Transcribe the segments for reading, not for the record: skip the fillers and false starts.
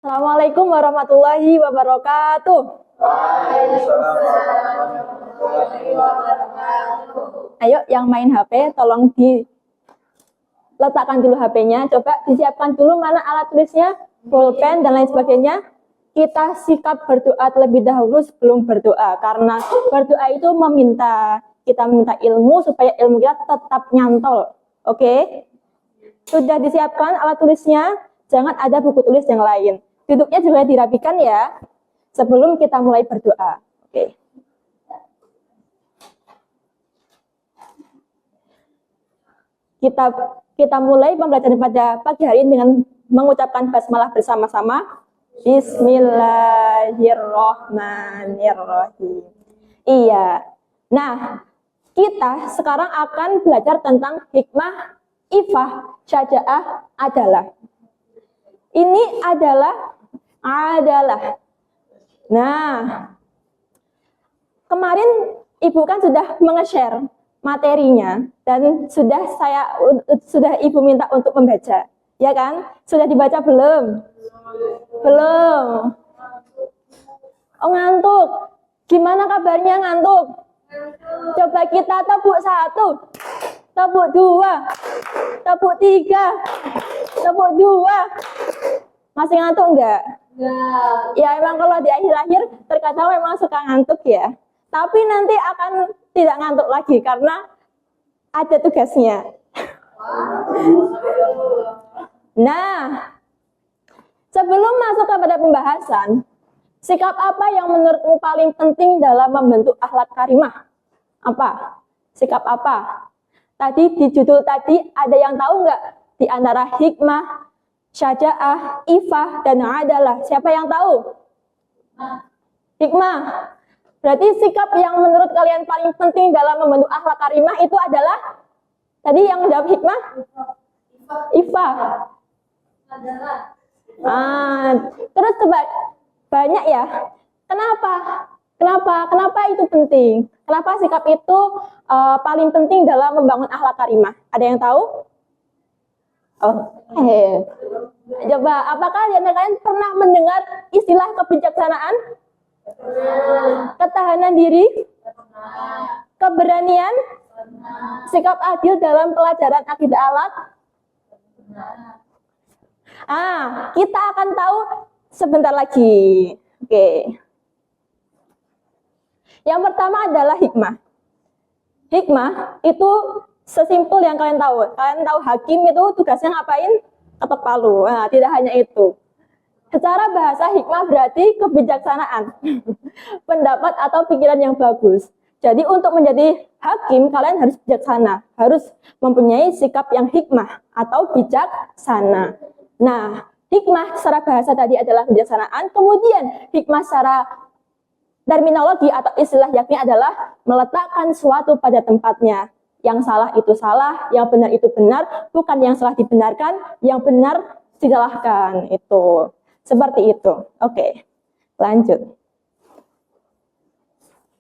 Assalamualaikum warahmatullahi wabarakatuh. Ayo yang main HP tolong diletakkan dulu HP-nya. Coba disiapkan dulu mana alat tulisnya, pulpen dan lain sebagainya. Kita sikap berdoa terlebih dahulu sebelum berdoa. Karena berdoa itu kita meminta ilmu supaya ilmu kita tetap nyantol. Oke? Sudah disiapkan alat tulisnya? Jangan ada buku tulis yang lain. Duduknya juga dirapikan ya, sebelum kita mulai berdoa. Oke. Kita mulai pembelajaran pada pagi hari ini dengan mengucapkan basmalah bersama-sama. Bismillahirrohmanirrohim. Iya. Nah, kita sekarang akan belajar tentang hikmah, ifah, syaja'ah, adalah. Ini adalah. Nah, kemarin Ibu kan sudah menge-share materinya dan sudah Ibu minta untuk membaca, ya kan? Sudah dibaca belum? Belum. Oh, ngantuk. Gimana kabarnya ngantuk? Coba kita tepuk 1, tepuk 2, tepuk 3, tepuk 2. Masih ngantuk enggak? Enggak. Ya emang kalau di akhir-akhir terkadang memang suka ngantuk ya. Tapi nanti akan tidak ngantuk lagi karena ada tugasnya. Nah, sebelum masuk kepada pembahasan, sikap apa yang menurutmu paling penting dalam membentuk akhlak karimah? Apa? Sikap apa? Tadi di judul tadi ada yang tahu nggak? Di antara hikmah, syaja'ah, ifah, dan adalah. Siapa yang tahu? Hikmah. Berarti sikap yang menurut kalian paling penting dalam membentuk akhlak karimah itu adalah? Tadi yang jawab hikmah? Ifah. Terus coba banyak ya. Kenapa itu penting? Kenapa sikap itu paling penting dalam membangun akhlak karimah? Ada yang tahu? Coba, apakah kalian pernah mendengar istilah kebijaksanaan? Ketahanan diri? Keberanian? Sikap adil dalam pelajaran akidah alat? Kita akan tahu sebentar lagi. Oke. Yang pertama adalah hikmah. Hikmah itu sesimpel yang kalian tahu. Kalian tahu hakim itu tugasnya ngapain? Ketok palu. Nah, tidak hanya itu. Secara bahasa hikmah berarti kebijaksanaan. Pendapat atau pikiran yang bagus. Jadi untuk menjadi hakim kalian harus bijaksana. Harus mempunyai sikap yang hikmah atau bijaksana. Nah, hikmah secara bahasa tadi adalah kebijaksanaan. Kemudian hikmah secara terminologi atau istilah yakni adalah meletakkan suatu pada tempatnya. Yang salah itu salah, yang benar itu benar, bukan yang salah dibenarkan, yang benar disalahkan. Itu seperti itu. Oke, lanjut.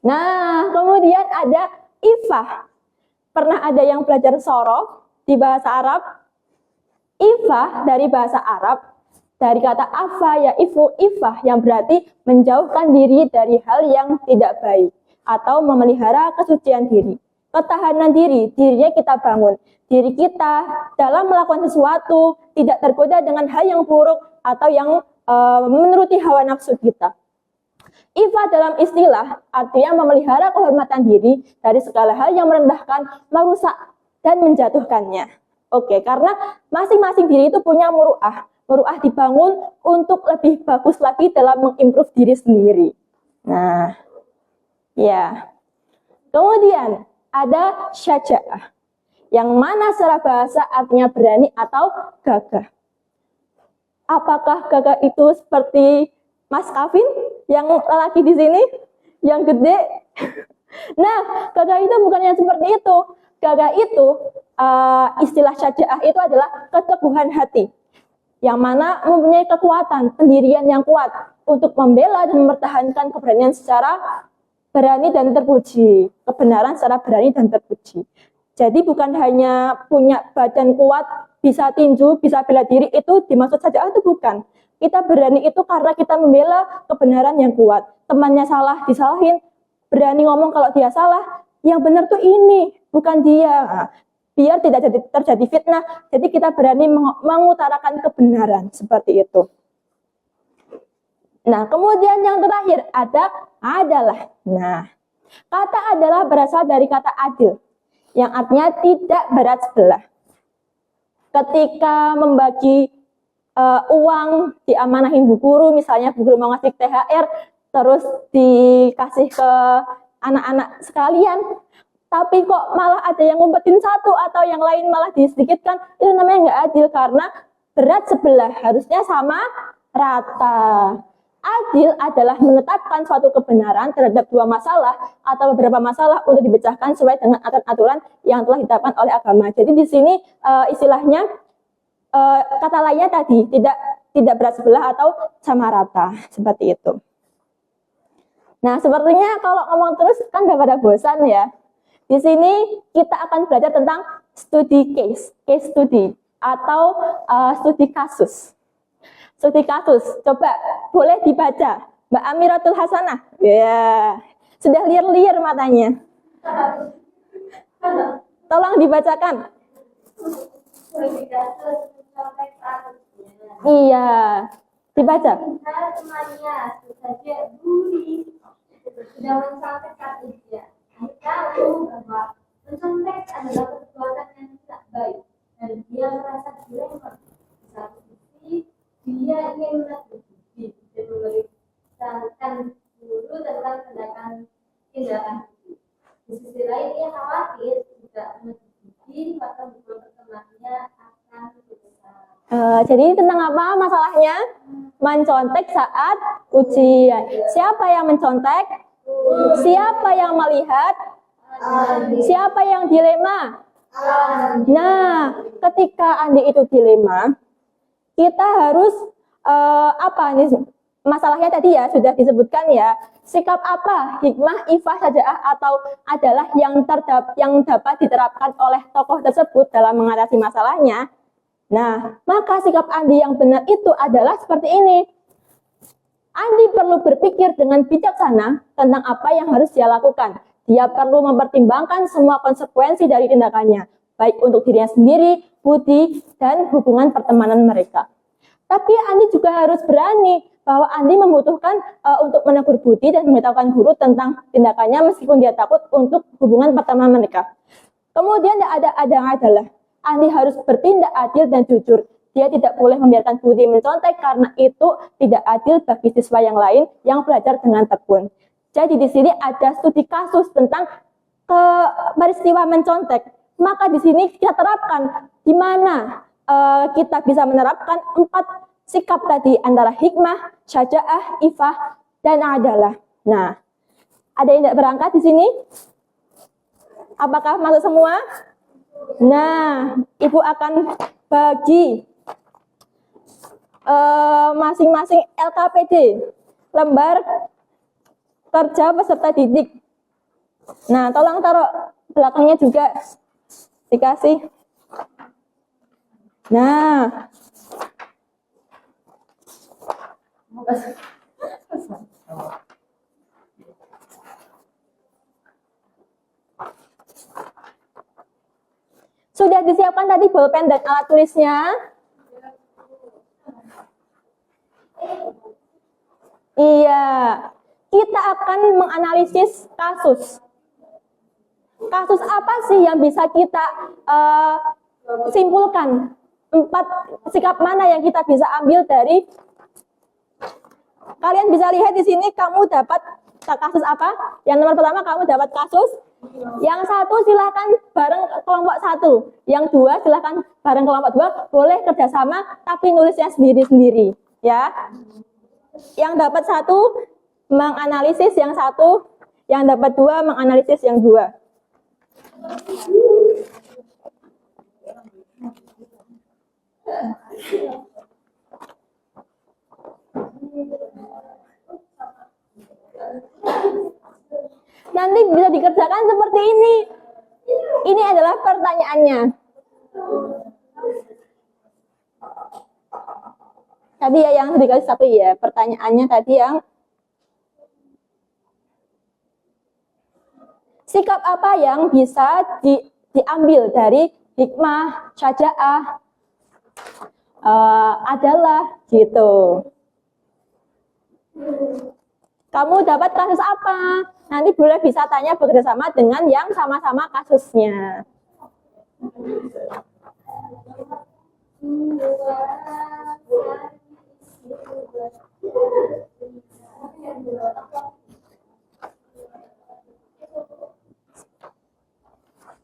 Nah, kemudian ada ifah. Pernah ada yang belajar sorof di bahasa Arab? Ifah dari bahasa Arab, dari kata afa ya ifu, ifah yang berarti menjauhkan diri dari hal yang tidak baik atau memelihara kesucian diri. Ketahanan diri, dirinya kita bangun. Diri kita dalam melakukan sesuatu tidak tergoda dengan hal yang buruk atau yang menuruti hawa nafsu kita. Ifah dalam istilah artinya memelihara kehormatan diri dari segala hal yang merendahkan, merusak, dan menjatuhkannya. Oke, karena masing-masing diri itu punya muru'ah. Muru'ah dibangun untuk lebih bagus lagi dalam mengimprove diri sendiri. Nah, ya. Kemudian ada syaja'ah, yang mana secara bahasa artinya berani atau gagah. Apakah gagah itu seperti Mas Kavin yang lelaki di sini, yang gede? Nah, gagah itu bukan yang seperti itu. Gagah itu, istilah syaja'ah itu adalah keteguhan hati, yang mana mempunyai kekuatan, pendirian yang kuat untuk membela dan mempertahankan keberanian secara berani dan terpuji, kebenaran secara berani dan terpuji. Jadi bukan hanya punya badan kuat, bisa tinju, bisa bela diri, itu dimaksud saja itu bukan. Kita berani itu karena kita membela kebenaran yang kuat. Temannya salah, disalahin, berani ngomong kalau dia salah, yang benar tuh ini, bukan dia. Nah, biar tidak terjadi fitnah, jadi kita berani mengutarakan kebenaran, seperti itu. Nah, kemudian yang terakhir adalah. Nah, kata adalah berasal dari kata adil, yang artinya tidak berat sebelah. Ketika membagi uang, diamanahin bu guru, misalnya bu guru mau ngasih THR, terus dikasih ke anak-anak sekalian, tapi kok malah ada yang ngumpetin satu atau yang lain malah disedikitkan, itu namanya nggak adil karena berat sebelah, harusnya sama rata. Adil adalah menetapkan suatu kebenaran terhadap dua masalah atau beberapa masalah untuk dipecahkan sesuai dengan aturan yang telah ditetapkan oleh agama. Jadi di sini istilahnya kata lainnya tadi tidak berat sebelah atau sama rata, seperti itu. Nah, sepertinya kalau ngomong terus kan udah pada bosan ya. Di sini kita akan belajar tentang studi case study atau studi kasus. Studi kasus, coba boleh dibaca, Mbak Amiratul Hasanah. Ya, sudah liar-liar matanya. Tolong dibacakan. Iya, dibaca. Temannya saja bully sudah mencontekkan usia. Tahu bahwa mencontek adalah perbuatan yang tidak baik dan dia merasa dilema. Di satu sisi dia ingin menegur dan memberikan guru tentang tindakan itu. Di sisi lain dia khawatir jika menegur maka hubungan temannya akan besar. Jadi tentang apa masalahnya? Mencontek saat ujian. Siapa yang mencontek? Siapa yang melihat? Siapa yang dilema? Nah, ketika Andi itu dilema, kita harus apa nih? Masalahnya tadi ya sudah disebutkan ya. Sikap apa? Hikmah, ifah, sajaah atau adalah yang dapat diterapkan oleh tokoh tersebut dalam mengatasi masalahnya. Nah, maka sikap Andi yang benar itu adalah seperti ini. Andi perlu berpikir dengan bijaksana tentang apa yang harus dia lakukan. Dia perlu mempertimbangkan semua konsekuensi dari tindakannya, baik untuk dirinya sendiri, Budi, dan hubungan pertemanan mereka. Tapi Andi juga harus berani bahwa Andi membutuhkan untuk menegur Budi dan memberitahukan guru tentang tindakannya meskipun dia takut untuk hubungan pertemanan mereka. Kemudian adalah Andi harus bertindak adil dan jujur. Dia tidak boleh membiarkan Budi mencontek karena itu tidak adil bagi siswa yang lain yang belajar dengan tekun. Jadi di sini ada studi kasus tentang peristiwa mencontek. Maka di sini kita terapkan di mana kita bisa menerapkan 4 sikap tadi antara hikmah, syajaah, ifah, dan adalah. Nah, ada yang tidak berangkat di sini? Apakah masuk semua? Nah, Ibu akan bagi masing-masing LKPD, lembar kerja peserta didik. Nah, tolong taruh belakangnya juga dikasih. Nah, sudah disiapkan tadi bolpen dan alat tulisnya? Iya, kita akan menganalisis kasus. Kasus apa sih yang bisa kita simpulkan? 4 sikap mana yang kita bisa ambil dari? Kalian bisa lihat di sini kamu dapat kasus apa? Yang nomor pertama kamu dapat kasus. Yang satu silakan bareng kelompok 1. Yang 2 silakan bareng kelompok 2. Boleh kerjasama tapi nulisnya sendiri-sendiri. Ya. Yang dapat 1 menganalisis yang 1, yang dapat 2 menganalisis yang 2. Nanti bisa dikerjakan seperti ini. Ini adalah pertanyaannya. Tadi ya yang dikasih satu ya. Pertanyaannya tadi yang sikap apa yang bisa diambil dari hikmah, syaja'ah, adalah gitu. Kamu dapat kasus apa? Nanti boleh bisa tanya bekerjasama dengan yang sama-sama kasusnya.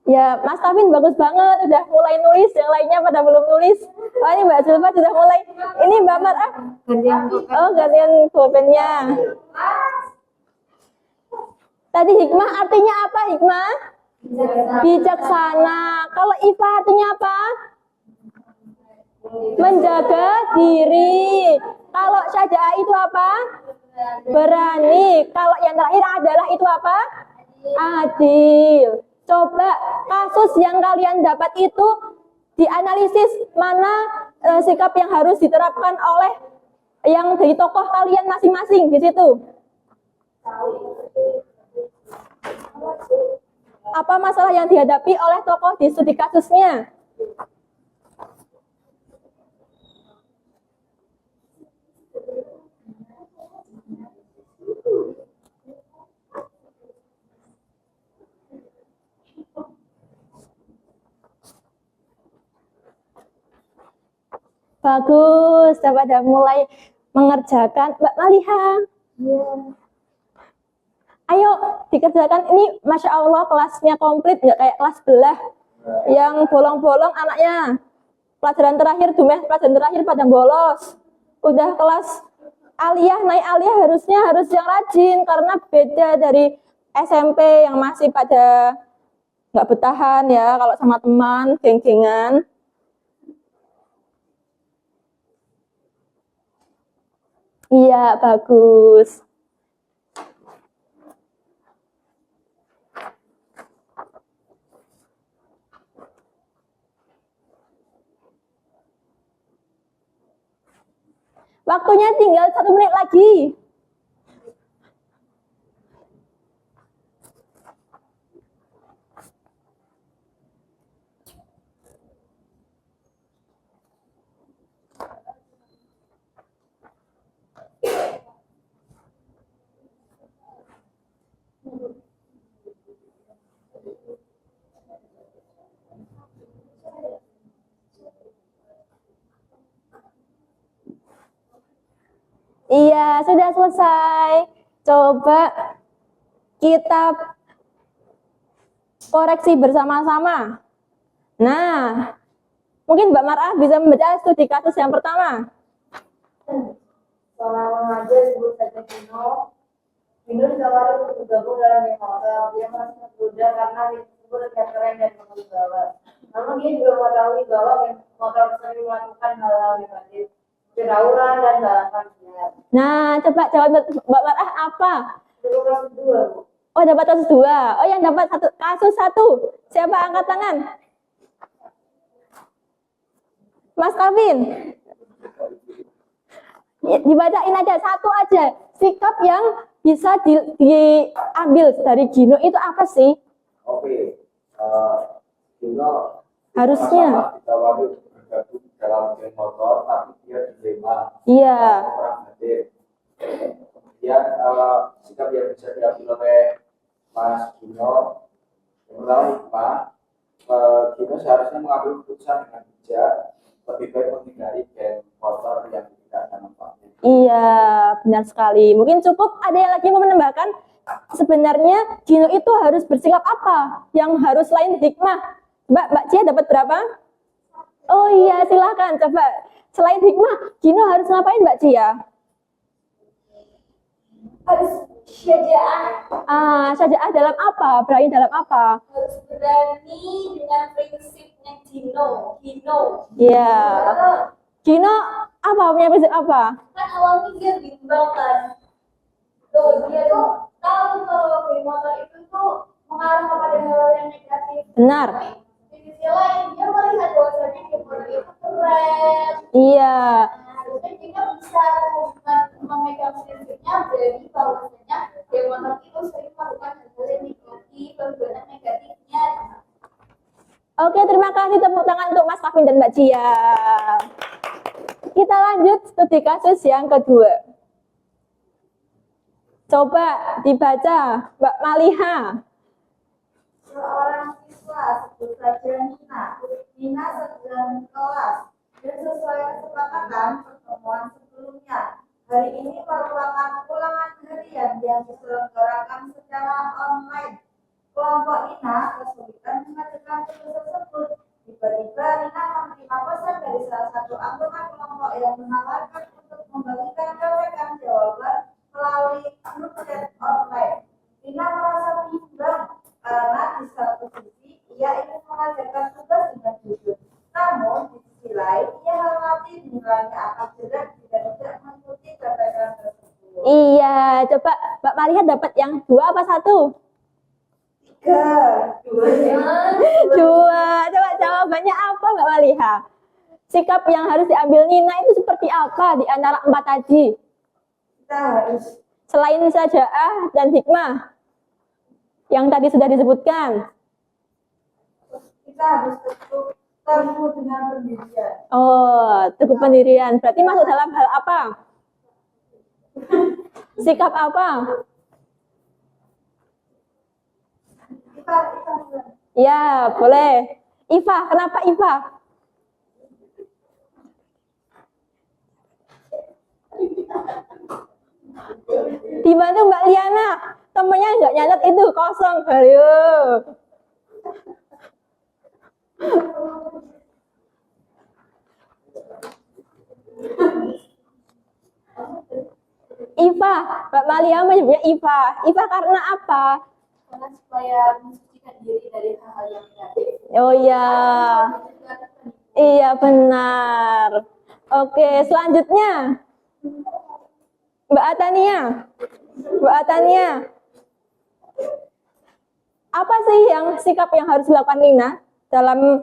Ya, Mas Tavin bagus banget, udah mulai nulis, yang lainnya pada belum nulis. Oh, ini Mbak Zulfa sudah mulai. Ini Mbak Marah. Gantian pulpennya. Tadi hikmah artinya apa hikmah? Bijaksana. Kalau Ifa artinya apa? Menjaga diri. Kalau syaja'ah itu apa? Berani. Kalau yang terakhir adalah itu apa? Adil. Coba kasus yang kalian dapat itu dianalisis mana sikap yang harus diterapkan oleh yang dari tokoh kalian masing-masing di situ. Apa masalah yang dihadapi oleh tokoh di studi kasusnya? Bagus, pada mulai mengerjakan. Mbak Maliha. Iya. Ayo dikerjakan. Ini Masya Allah kelasnya komplit, nggak kayak kelas belah yang bolong-bolong anaknya. Pelajaran terakhir, pelajaran terakhir pada bolos. Udah kelas aliyah, naik aliyah harus yang rajin karena beda dari SMP yang masih pada nggak bertahan ya kalau sama teman, geng-gengan. Iya, bagus. Waktunya tinggal 1 menit lagi. Iya, sudah selesai. Coba kita koreksi bersama-sama. Nah, mungkin Mbak Marah bisa membaca studi kasus yang pertama. Selama mengajar ibu saja Gino ditawarin untuk bergabung dalam geng motor. Dia merasa tergoda karena dia tersebut lebih keren dan berwibawa. Namun dia juga mengetahui bahwa geng motor sering melakukan hal-hal negatif, tawuran dan balapan liar. Nah, coba jawab Mbak Marah apa? Itu kasus 2, Bu. Oh, dapat kasus 2. Oh, yang dapat kasus 1. Siapa angkat tangan? Mas Kavin. Ya, dibacain aja, satu aja. Sikap yang bisa diambil dari Gino itu apa sih? Oke, Gino Harusnya. ditawari bergabung dalam geng motor, tapi dia dilema. Iya. Orang hadir. Kemudian sikap yang bisa diambil oleh Mas Gino, yang pertama hikmah, Gino seharusnya mengambil keputusan dengan bijak, lebih baik menghindari geng motor yang tidak ada manfaatnya. Iya, benar sekali. Mungkin cukup ada yang lagi mau menambahkan. Sebenarnya Gino itu harus bersikap apa? Yang harus lain hikmah. Mbak Cia dapat berapa? Oh iya, silakan. Coba selain hikmah, Gino harus ngapain Mbak Cia? Harus syaja'ah. Syaja'ah dalam apa? Berani dalam apa? Harus berani dengan prinsipnya Gino. Iya. Gino apa? Punya prinsip apa? Kan awalnya dia bimbang kan. Tuh, dia tuh tahu kalau geng motor itu tuh mengarah kepada hal yang negatif. Benar. Di sisi lain, dia melihat bahwasanya geng motor itu keren. Iya. Nah, harusnya Gino contohnya dari bahwasanya demotor itu sering melakukan hal-hal yang negatif, perbuatan negatifnya. Oke, terima kasih, tepuk tangan untuk Mas Kavin dan Mbak Cia. Kita lanjut studi kasus yang kedua. Coba dibaca, Mbak Maliha. Seorang siswa, sebut saja Nina. Nina sedang di kelas. Dan sesuai kesepakatan pertemuan sebelumnya, hari ini merupakan ulangan harian yang diselenggarakan secara online. Kelompok Nina kesulitan mengerjakan tugas tersebut. Tiba-tiba Nina menerima pesan dari salah satu anggota kelompok yang menawarkan untuk membagikan contekan jawaban melalui grup chat online. Nina merasa bimbang karena di satu sisi ia ingin mengerjakan tugas dengan jujur, namun di sisi lain ia khawatir nilainya akan jelek jika tidak mengikuti contekan tersebut. Iya, coba Mbak Maliha dapat yang 2 apa 1? 3, 2. 2. Coba jawabannya apa Mbak Maliha? Sikap yang harus diambil Nina itu seperti apa di antara 4 tadi? Kita harus Selain saja'ah dan hikmah yang tadi sudah disebutkan. teguh dengan pendirian. Oh, teguh pendirian. Berarti masuk dalam hal apa? Sikap apa? Kita Ya, boleh. Iva, kenapa Iva? Dibantu Mbak Liana. Temennya nggak nyatet itu, kosong. Ayo. Iva, Mbak Malia menyebutnya Iva. Iva karena apa? Karena supaya mensucikan diri dari hal-hal yang negatif. Oh iya. Iya benar. Oke, selanjutnya Mbak Atania. Mbak Atania. Apa sih sikap yang harus dilakukan Nina dalam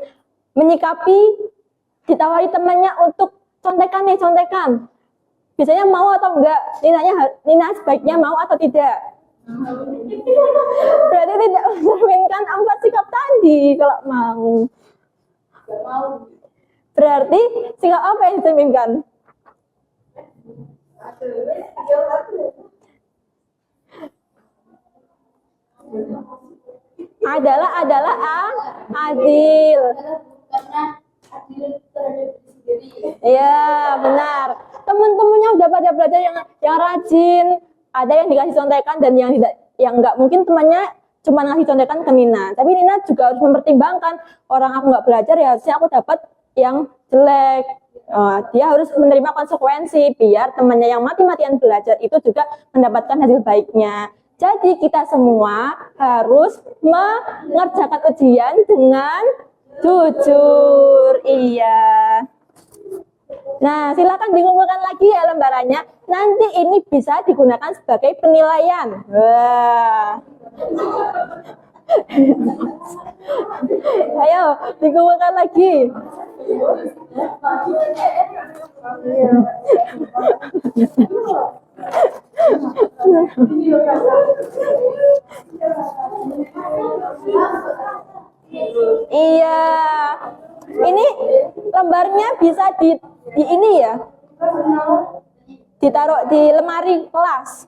menyikapi ditawari temannya untuk contekan nih, contekan. Biasanya mau atau enggak? Nina sebaiknya mau atau tidak? Berarti tidak mencerminkan 4 sikap tadi kalau mau. Berarti sikap apa yang dicerminkan? Adalah adil. Karena adil terhadap diri sendiri. Iya, benar. Teman-temannya udah pada belajar yang rajin. Ada yang dikasih contekan dan yang tidak, yang enggak. Mungkin temannya cuma ngasih contekan ke Nina. Tapi Nina juga harus mempertimbangkan, orang aku nggak belajar ya harusnya aku dapat yang jelek. Dia harus menerima konsekuensi biar temannya yang mati-matian belajar itu juga mendapatkan hasil baiknya. Jadi kita semua harus mengerjakan ujian dengan jujur. Iya. Nah, silakan dikumpulkan lagi ya lembarannya. Nanti ini bisa digunakan sebagai penilaian. Wah. Ayo, dikumpulkan lagi. Iya. Ini lembarnya bisa di ini ya. Ditaruh di lemari kelas.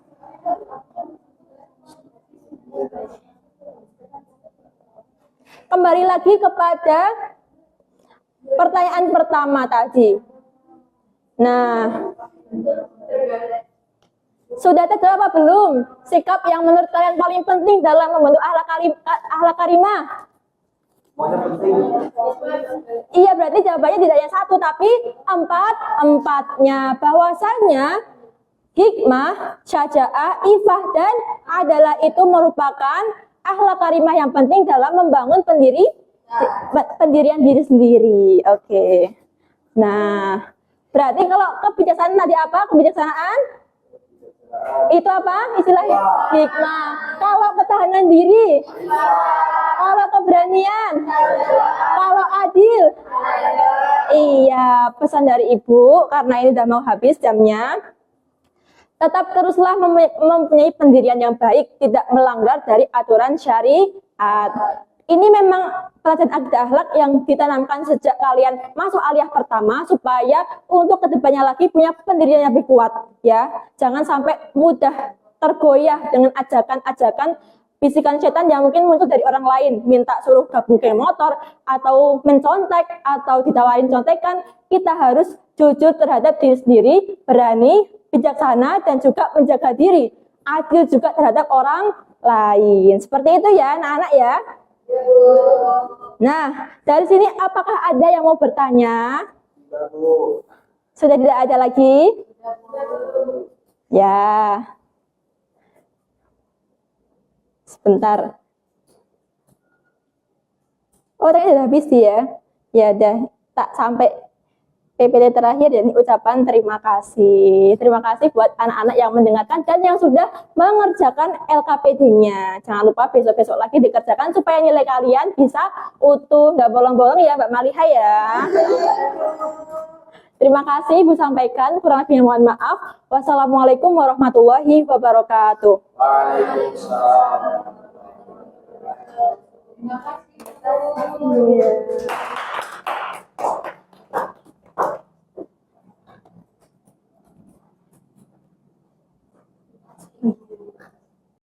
Kembali lagi kepada pertanyaan pertama tadi. Nah, sudah terjawab apa belum? Sikap yang menurut kalian paling penting dalam membentuk akhlak karimah? Iya, berarti jawabannya tidak hanya 1 tapi 4-empatnya. Bahwasanya hikmah, syaja'ah, ifah dan adalah itu merupakan akhlak karimah yang penting dalam membangun pendirian diri sendiri. Oke. Nah, berarti kalau kebijaksanaan tadi apa? Kebijaksanaan? Itu apa? Istilahnya hikmah. Kalau ketahanan diri? Kalau keberanian? Kalau adil? Iya, pesan dari Ibu karena ini udah mau habis jamnya. Tetap teruslah mempunyai pendirian yang baik, tidak melanggar dari aturan syariat. Ini memang pelajaran akidah akhlak yang ditanamkan sejak kalian masuk aliyah pertama supaya untuk kedepannya lagi punya pendirian yang lebih kuat ya. Jangan sampai mudah tergoyah dengan ajakan-ajakan bisikan setan yang mungkin muncul dari orang lain, minta suruh gabung ke motor atau mencontek atau ditawarin contekan. Kita harus jujur terhadap diri sendiri, berani, bijaksana dan juga menjaga diri, adil juga terhadap orang lain. Seperti itu ya anak-anak ya. Nah, dari sini apakah ada yang mau bertanya? Sudah tidak ada lagi? Ya. Sebentar. Oh, tadi sudah habis ya. Ya udah, tak sampai PPT terakhir dan ucapan terima kasih. Terima kasih buat anak-anak yang mendengarkan dan yang sudah mengerjakan LKPD-nya. Jangan lupa besok-besok lagi dikerjakan supaya nilai kalian bisa utuh, nggak bolong-bolong ya Mbak Maliha ya. Terima kasih Ibu sampaikan, kurang lebihnya mohon maaf. Wassalamualaikum warahmatullahi wabarakatuh. Waalaikumsalam. Terima kasih.